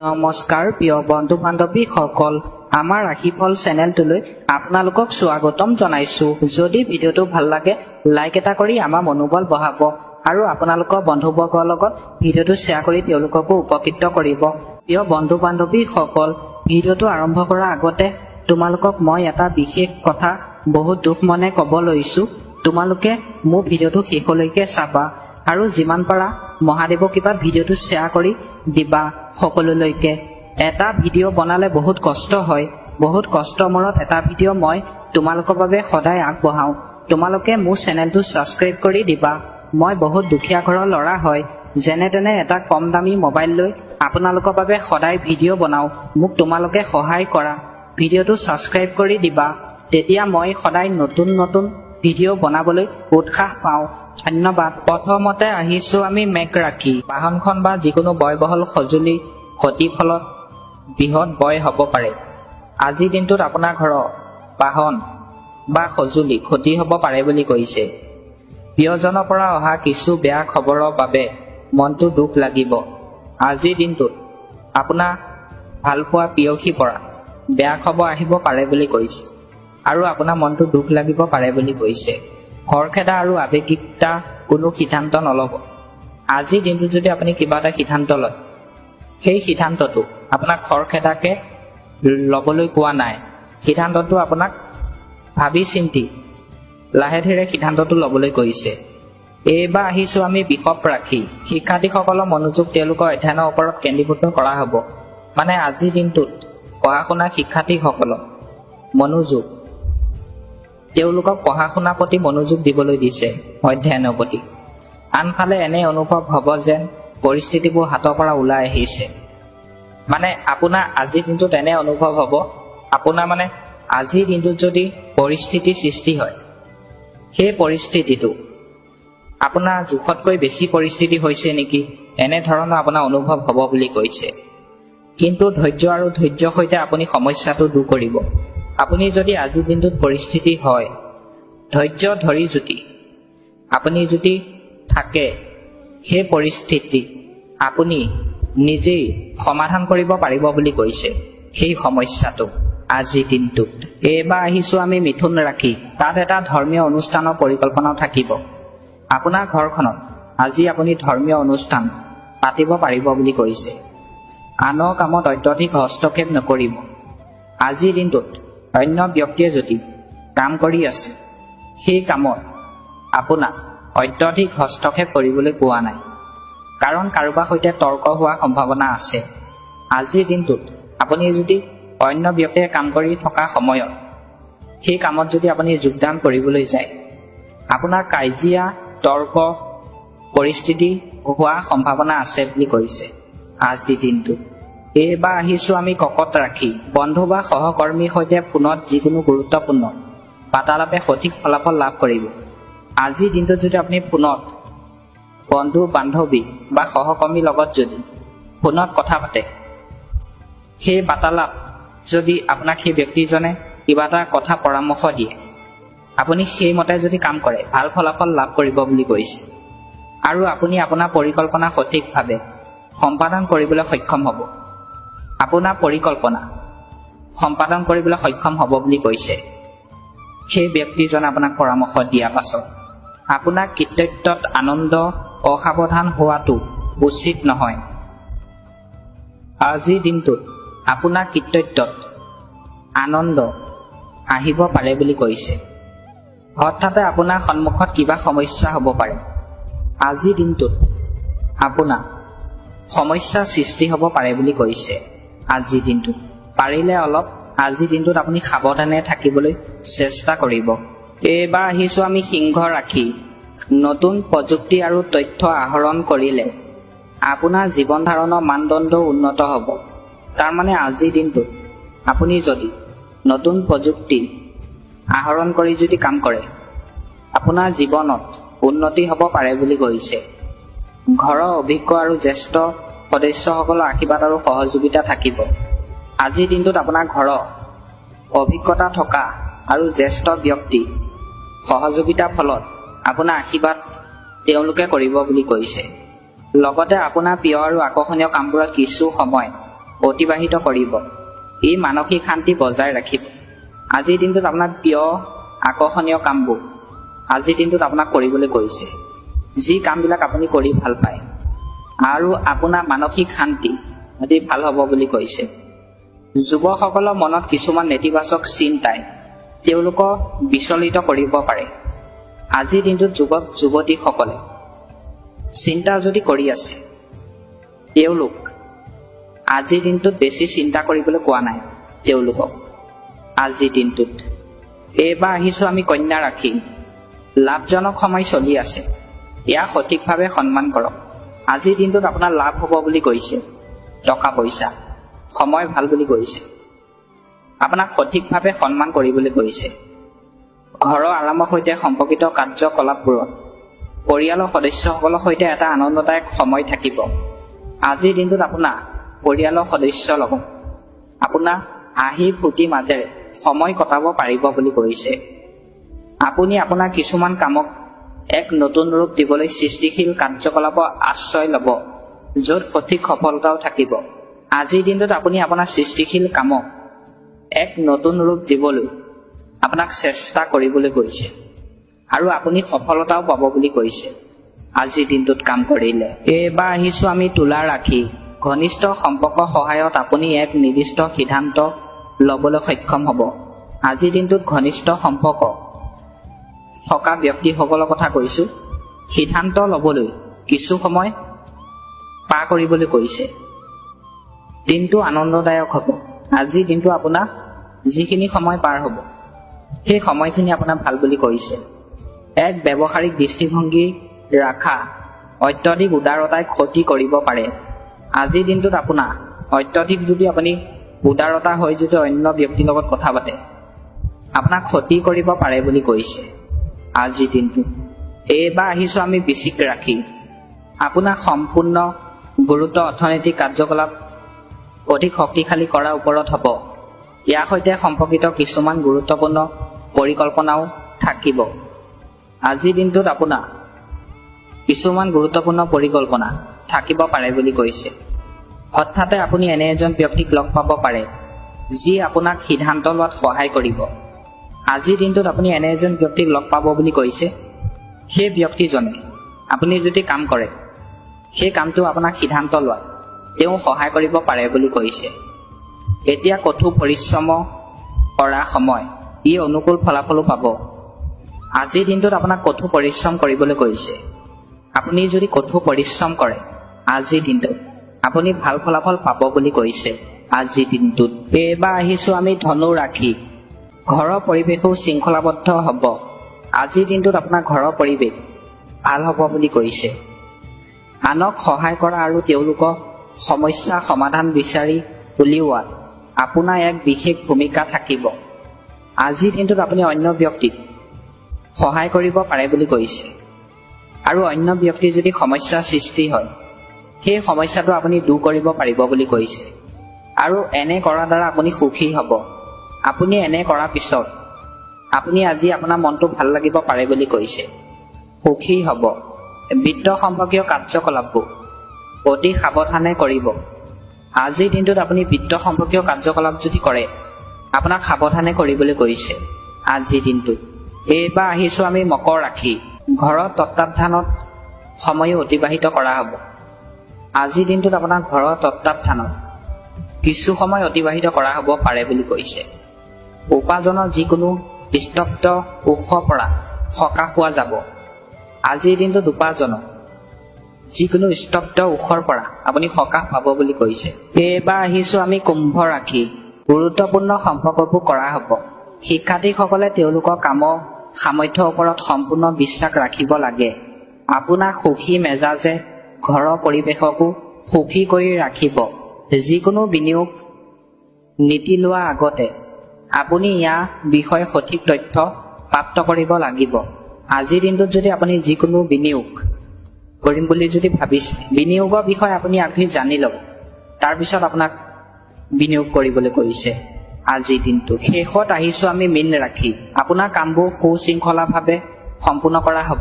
নমস্কাৰ প্ৰিয় বন্ধু বান্ধৱী সকল আমাৰ ৰাশিফল চেনেলটোলৈ আপোনালোকক স্বাগতম জনাইছো। যদি ভিডিঅ'টো ভাল লাগে লাইক এটা কৰি আমাৰ মনোবল বঢ়াব আৰু আপোনালোকৰ বন্ধুবৰ্গৰ লগত ভিডিঅ'টো শ্বেয়াৰ কৰি তেওঁলোককো উপকৃত কৰিব। প্ৰিয় বন্ধু বান্ধৱী সকল, ভিডিঅ'টো আৰম্ভ কৰাৰ আগতে তোমালোকক মই এটা বিশেষ কথা বহুত দুখ মনে ক'ব লৈছো। তোমালোকে মোৰ ভিডিঅ'টো শেষলৈকে চাবা আৰু যিমান পাৰা মহাদেৱৰ কৃপাত ভিডিঅ'টো শ্বেয়াৰ কৰি দিবা সকলোলৈকে। এটা ভিডিঅ' বনালে বহুত কষ্ট হয়, বহুত কষ্টৰ মূৰত এটা ভিডিঅ' মই তোমালোকৰ বাবে সদায় আগবঢ়াওঁ। তোমালোকে মোৰ চেনেলটো ছাবস্ক্ৰাইব কৰি দিবা। মই বহুত দুখীয়া ঘৰৰ ল'ৰা হয়, যেনে তেনে এটা কম দামী মোবাইল লৈ আপোনালোকৰ বাবে সদায় ভিডিঅ' বনাওঁ। মোক তোমালোকে সহায় কৰা, ভিডিঅ'টো ছাবস্ক্ৰাইব কৰি দিবা, তেতিয়া মই সদায় নতুন নতুন ভিডিঅ' বনাবলৈ উৎসাহ পাওঁ। ধন্যবাদ। প্ৰথমতে আহিছো আমি মেঘ ৰাশি। বাহনখন বা যিকোনো ব্যয়বহুল সঁজুলি ক্ষতিৰ ফলত বৃহৎ বয় হ'ব পাৰে। আজিৰ দিনটোত আপোনাৰ ঘৰৰ বাহন বা সঁজুলি ক্ষতি হ'ব পাৰে বুলি কৈছে। প্ৰিয়জনৰ পৰা অহা কিছু বেয়া খবৰৰ বাবে মনটো দুখ লাগিব। আজিৰ দিনটোত আপোনাৰ ভালপোৱা প্ৰেয়সীৰ পৰা বেয়া খবৰ আহিব পাৰে বুলি কৈছে আৰু আপোনাৰ মনটো দুখ লাগিব পাৰে বুলি কৈছে। খৰখেদা আৰু আৱেগিকতা কোনো সিদ্ধান্ত নল'ব। আজিৰ দিনটোত যদি আপুনি কিবা এটা সিদ্ধান্ত লয়, সেই সিদ্ধান্তটো আপোনাক খৰখেদাকে ল'বলৈ কোৱা নাই। সিদ্ধান্তটো আপোনাক ভাবি চিন্তি লাহে ধীৰে সিদ্ধান্তটো ল'বলৈ কৈছে। এইবাৰ আহিছো আমি বৃষভ ৰাশি। শিক্ষাৰ্থীসকলৰ মনোযোগ তেওঁলোকৰ অধ্যয়নৰ ওপৰত কেন্দ্ৰীভূত কৰা হ'ব। মানে আজিৰ দিনটোত পঢ়া শুনা শিক্ষাৰ্থীসকলক মনোযোগ তেওঁলোকক পঢ়া শুনাৰ প্ৰতি মনোযোগ দিবলৈ দিছে, অধ্যয়নৰ প্ৰতি। আনফালে এনে অনুভৱ হ'ব যেন পৰিস্থিতিবোৰ হাতৰ পৰা ওলাই আহিছে। মানে আপোনাৰ আজিৰ দিনটোত এনে অনুভৱ হ'ব, আপোনাৰ মানে আজিৰ দিনটোত যদি পৰিস্থিতিৰ সৃষ্টি হয়, সেই পৰিস্থিতিটো আপোনাৰ জোখতকৈ বেছি পৰিস্থিতি হৈছে নেকি, এনেধৰণৰ আপোনাৰ অনুভৱ হ'ব বুলি কৈছে। কিন্তু ধৈৰ্য আৰু ধৈৰ্যৰ সৈতে আপুনি সমস্যাটো দূৰ কৰিব। আপুনি যদি আজিৰ দিনটোত পৰিস্থিতি হয়, ধৈৰ্য ধৰি আপুনি যদি থাকে, সেই পৰিস্থিতি আপুনি নিজেই সমাধান কৰিব পাৰিব বুলি কৈছে সেই সমস্যাটো আজিৰ দিনটোত। এইবাৰ আহিছো আমি মিথুন ৰাশি। তাত এটা ধৰ্মীয় অনুষ্ঠানৰ পৰিকল্পনাও থাকিব। আপোনাৰ ঘৰখনত আজি আপুনি ধৰ্মীয় অনুষ্ঠান পাতিব পাৰিব বুলি কৈছে। আনৰ কামত অত্যধিক হস্তক্ষেপ নকৰিব। আজিৰ দিনটোত অন্য ব্যক্তিয়ে যদি কাম কৰি আছে, সেই কামত আপোনাক অত্যধিক হস্তক্ষেপ কৰিবলৈ কোৱা নাই, কাৰণ কাৰোবাৰ সৈতে তৰ্ক হোৱাৰ সম্ভাৱনা আছে। আজিৰ দিনটোত আপুনি যদি অন্য ব্যক্তিয়ে কাম কৰি থকা সময়ত সেই কামত যদি আপুনি যোগদান কৰিবলৈ যায়, আপোনাৰ কাজিয়া তৰ্ক পৰিস্থিতি হোৱাৰ সম্ভাৱনা আছে বুলি কৈছে আজিৰ দিনটোত। এইবাৰ আহিছো আমি কৰ্কট ৰাশি। বন্ধু বা সহকৰ্মীৰ সৈতে ফোনত যিকোনো গুৰুত্বপূৰ্ণ বাৰ্তালাপে সঠিক ফলাফল লাভ কৰিব। আজিৰ দিনটোত যদি আপুনি ফোনত বন্ধু বান্ধৱী বা সহকৰ্মীৰ লগত যদি ফোনত কথা পাতে, সেই বাৰ্তালাপ যদি আপোনাক সেই ব্যক্তিজনে কিবা এটা কথা পৰামৰ্শ দিয়ে, আপুনি সেইমতে যদি কাম কৰে ভাল ফলাফল লাভ কৰিব বুলি কৈছে। আৰু আপুনি আপোনাৰ পৰিকল্পনা সঠিকভাৱে সম্পাদন কৰিবলৈ সক্ষম হ'ব। আপোনাৰ পৰিকল্পনা সম্পাদন কৰিবলৈ সক্ষম হ'ব বুলি কৈছে সেই ব্যক্তিজনে আপোনাক পৰামৰ্শ দিয়াৰ পাছত। আপোনাৰ কৃতিত্বত আনন্দ অসাৱধান হোৱাটো উচিত নহয়। আজিৰ দিনটোত আপোনাৰ কৃতিত্বত আনন্দ আহিব পাৰে বুলি কৈছে। হঠাতে আপোনাৰ সন্মুখত কিবা সমস্যা হ'ব পাৰে। আজিৰ দিনটোত আপোনাৰ সমস্যাৰ সৃষ্টি হ'ব পাৰে বুলি কৈছে। আজিৰ দিনটোত পাৰিলে অলপ আজিৰ দিনটোত আপুনি সাৱধানে থাকিবলৈ চেষ্টা কৰিব। এইবাৰ আহিছো আমি সিংহ ৰাশি। নতুন প্ৰযুক্তি আৰু তথ্য আহৰণ কৰিলে আপোনাৰ জীৱন ধাৰণৰ মানদণ্ড উন্নত হ'ব। তাৰমানে আজিৰ দিনটোত আপুনি যদি নতুন প্ৰযুক্তি আহৰণ কৰি যদি কাম কৰে, আপোনাৰ জীৱনত উন্নতি হ'ব পাৰে বুলি কৈছে। ঘৰৰ অভিজ্ঞ আৰু জ্যেষ্ঠ সদস্যসকলৰ আশীৰ্বাদ আৰু সহযোগিতা থাকিব। আজিৰ দিনটোত আপোনাৰ ঘৰৰ অভিজ্ঞতা থকা আৰু জ্যেষ্ঠ ব্যক্তি সহযোগিতাৰ ফলত আপোনাৰ আশীৰ্বাদ তেওঁলোকে কৰিব বুলি কৈছে। লগতে আপোনাৰ প্ৰিয় আৰু আকৰ্ষণীয় কামবোৰত কিছু সময় অতিবাহিত কৰিব। ই মানসিক শান্তি বজাই ৰাখিব। আজিৰ দিনটোত আপোনাৰ প্ৰিয় আকৰ্ষণীয় কামবোৰ আজিৰ দিনটোত আপোনাক কৰিবলৈ কৈছে। যি কামবিলাক আপুনি কৰি ভাল পায় আৰু আপোনাৰ মানসিক শান্তি আজি ভাল হ'ব বুলি কৈছে। যুৱকসকলৰ মনত কিছুমান নেতিবাচক চিন্তাই তেওঁলোকক বিচলিত কৰিব পাৰে। আজিৰ দিনটোত যুৱক যুৱতীসকলে চিন্তা যদি কৰি আছে, তেওঁলোক আজিৰ দিনটোত বেছি চিন্তা কৰিবলৈ কোৱা নাই তেওঁলোকক। আজিৰ দিনটোত এইবাৰ আহিছোঁ আমি কন্যা ৰাশি। লাভজনক সময় চলি আছে, ইয়াক সঠিকভাৱে সন্মান কৰক। আজিৰ দিনটোত আপোনাৰ লাভ হ'ব বুলি কৈছে। টকা পইচা সময় ভাল বুলি কৈছে, আপোনাক সঠিকভাৱে সন্মান কৰিবলৈ কৈছে। ঘৰৰ আৰামৰ সৈতে সম্পৰ্কিত কাৰ্যকলাপবোৰত পৰিয়ালৰ সদস্যসকলৰ সৈতে এটা আনন্দদায়ক সময় থাকিব। আজিৰ দিনটোত আপোনাৰ পৰিয়ালৰ সদস্যৰ লগত আপোনাৰ হাঁহি ফূৰ্তিৰ মাজেৰে সময় কটাব পাৰিব বুলি কৈছে। আপুনি আপোনাৰ কিছুমান কামক এক নতুন ৰূপ দিবলৈ সৃষ্টিশীল কাৰ্যকলাপৰ আশ্ৰয় ল'ব, য'ত সঠিক সফলতাও থাকিব। আজিৰ দিনটোত আপুনি আপোনাৰ সৃষ্টিশীল কামক এক নতুন ৰূপ দিবলৈ আপোনাক চেষ্টা কৰিবলৈ কৈছে আৰু আপুনি সফলতাও পাব বুলি কৈছে আজিৰ দিনটোত কাম কৰিলে। এইবাৰ আহিছোঁ আমি তুলা ৰাশি। ঘনিষ্ঠ সম্পৰ্কৰ সহায়ত আপুনি এক নিৰ্দিষ্ট সিদ্ধান্ত ল'বলৈ সক্ষম হ'ব। আজিৰ দিনটোত ঘনিষ্ঠ সম্পৰ্ক থকা ব্যক্তিসকলৰ কথা কৈছোঁ। সিদ্ধান্ত ল'বলৈ কিছু সময় পাৰ কৰিবলৈ কৈছে। দিনটো আনন্দদায়ক হ'ব। আজিৰ দিনটো আপোনাৰ যিখিনি সময় পাৰ হ'ব সেই সময়খিনি আপোনাৰ ভাল বুলি কৈছে। এক ব্যৱহাৰিক দৃষ্টিভংগী ৰাখা অত্যধিক উদাৰতাই ক্ষতি কৰিব পাৰে। আজিৰ দিনটোত আপোনাৰ অত্যধিক যদি আপুনি উদাৰতা হৈ যদি অন্য ব্যক্তিৰ লগত কথা পাতে, আপোনাক ক্ষতি কৰিব পাৰে বুলি কৈছে আজিৰ দিনটো। এইবাৰ আহিছোঁ আমি বৃশ্চিক ৰাশি। আপোনাৰ সম্পূৰ্ণ গুৰুত্ব অৰ্থনৈতিক কাৰ্যকলাপ অধিক শক্তিশালী কৰাৰ ওপৰত হ'ব। ইয়াৰ সৈতে সম্পৰ্কিত কিছুমান গুৰুত্বপূৰ্ণ পৰিকল্পনাও থাকিব। আজিৰ দিনটোত আপোনাৰ কিছুমান গুৰুত্বপূৰ্ণ পৰিকল্পনা থাকিব পাৰে বুলি কৈছে। হঠাতে আপুনি এনে এজন ব্যক্তিক লগ পাব পাৰে যি আপোনাক সিদ্ধান্ত লোৱাত সহায় কৰিব। আজিৰ দিনটোত আপুনি এনে এজন ব্যক্তিক লগ পাব বুলি কৈছে। সেই ব্যক্তিজনে আপুনি যদি কাম কৰে, সেই কামটো আপোনাক সিদ্ধান্ত লোৱাত তেওঁ সহায় কৰিব পাৰে বুলি কৈছে। এতিয়া কঠোৰ পৰিশ্ৰম কৰা সময়, ই অনুকূল ফলাফলো পাব। আজিৰ দিনটোত আপোনাক কঠোৰ পৰিশ্ৰম কৰিবলৈ কৈছে। আপুনি যদি কঠোৰ পৰিশ্ৰম কৰে আজিৰ দিনটোত আপুনি ভাল ফলাফল পাব বুলি কৈছে আজিৰ দিনটোত। এইবাৰ আহিছোঁ আমি ধনু ৰাশি। ঘৰৰ পৰিৱেশো শৃংখলাবদ্ধ হ'ব। আজিৰ দিনটোত আপোনাৰ ঘৰৰ পৰিৱেশ ভাল হ'ব বুলি কৈছে। আনক সহায় কৰা আৰু তেওঁলোকৰ সমস্যা সমাধান বিচাৰি উলিওৱাত আপোনাৰ এক বিশেষ ভূমিকা থাকিব। আজিৰ দিনটোত আপুনি অন্য ব্যক্তিক সহায় কৰিব পাৰে বুলি কৈছে আৰু অন্য ব্যক্তিৰ যদি সমস্যাৰ সৃষ্টি হয় সেই সমস্যাটো আপুনি দূৰ কৰিব পাৰিব বুলি কৈছে আৰু এনে কৰাৰ দ্বাৰা আপুনি সুখী হ'ব। আপুনি এনে কৰাৰ পিছত আপুনি আজি আপোনাৰ মনটো ভাল লাগিব পাৰে বুলি কৈছে, সুখী হ'ব। বিত্ত সম্পৰ্কীয় কাৰ্যকলাপবোৰ অতি সাৱধানে কৰিব। আজিৰ দিনটোত আপুনি বিত্ত সম্পৰ্কীয় কাৰ্যকলাপ যদি কৰে আপোনাক সাৱধানে কৰিবলৈ কৈছে আজিৰ দিনটোত। এইবাৰ আহিছোঁ আমি মকৰ ৰাশি। ঘৰৰ তত্বাৱধানত সময় অতিবাহিত কৰা হ'ব। আজিৰ দিনটোত আপোনাৰ ঘৰৰ তত্বাৱধানত কিছু সময় অতিবাহিত কৰা হ'ব পাৰে বুলি কৈছে। উপাৰ্জনৰ যিকোনো স্তব্ধ উৎসৰ পৰা সকাহ পোৱা যাব। আজিৰ দিনটোত উপাৰ্জনৰ যিকোনো স্তব্ধ উৎসৰ পৰা আপুনি সকাহ পাব বুলি কৈছে। এইবাৰ আহিছোঁ আমি কুম্ভ ৰাশি। গুৰুত্বপূৰ্ণ সম্পৰ্কবোৰ কৰা হ'ব। শিক্ষাৰ্থীসকলে তেওঁলোকৰ কামৰ সামৰ্থ্যৰ ওপৰত সম্পূৰ্ণ বিশ্বাস ৰাখিব লাগে। আপোনাৰ সুখী মেজাজে ঘৰৰ পৰিৱেশকো সুখী কৰি ৰাখিব। যিকোনো বিনিয়োগ নীতি লোৱাৰ আগতে আপুনি ইয়াৰ বিষয়ে সঠিক তথ্য প্ৰাপ্ত কৰিব লাগিব। আজিৰ দিনটোত যদি আপুনি যিকোনো বিনিয়োগ কৰিম বুলি যদি ভাবিছে, বিনিয়োগৰ বিষয়ে আপুনি আগেয়ে জানি লওক, তাৰপিছত আপোনাক বিনিয়োগ কৰিবলৈ কৈছে আজিৰ দিনটো। শেষত আহিছোঁ আমি মীন ৰাশি। আপোনাৰ কামবোৰ সুশৃংখলাভাৱে সম্পূৰ্ণ কৰা হ'ব।